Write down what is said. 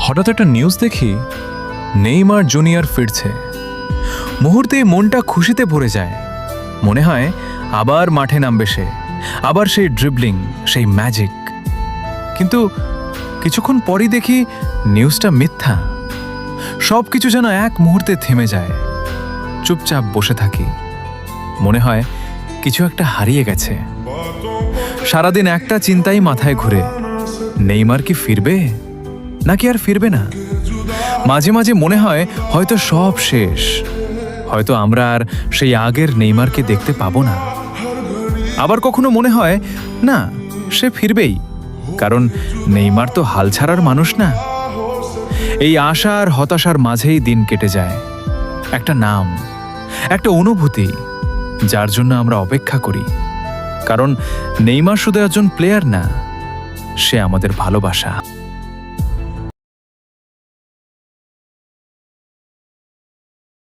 হঠাৎ একটা নিউজ দেখি নেইমার জুনিয়র ফিরছে। মুহূর্তে মনটা খুশিতে ভরে যায়। মনে হয় আবার মাঠে নামবে সে, আবার সেই ড্রিবলিং, সেই ম্যাজিক। কিন্তু কিছুক্ষণ পরই দেখি নিউজটা মিথ্যা। সব কিছু যেন এক মুহূর্তে থেমে যায়। চুপচাপ বসে থাকি। মনে হয় কিছু একটা হারিয়ে গেছে। সারাদিন একটা চিন্তাই মাথায় ঘুরে, নেইমার কি ফিরবে নাকি আর ফিরবে না। মাঝে মাঝে মনে হয় হয়তো সব শেষ, হয়তো আমরা আর সেই আগের নেইমারকে দেখতে পাবো না। আবার কখনো মনে হয় না, সে ফিরবেই, কারণ নেইমার তো হাল ছাড়ার মানুষ না। এই আশা আর হতাশার মাঝেই দিন কেটে যায়। একটা নাম, একটা অনুভূতি, যার জন্য আমরা অপেক্ষা করি। কারণ নেইমার শুধু একজন প্লেয়ার না, সে আমাদের ভালোবাসা।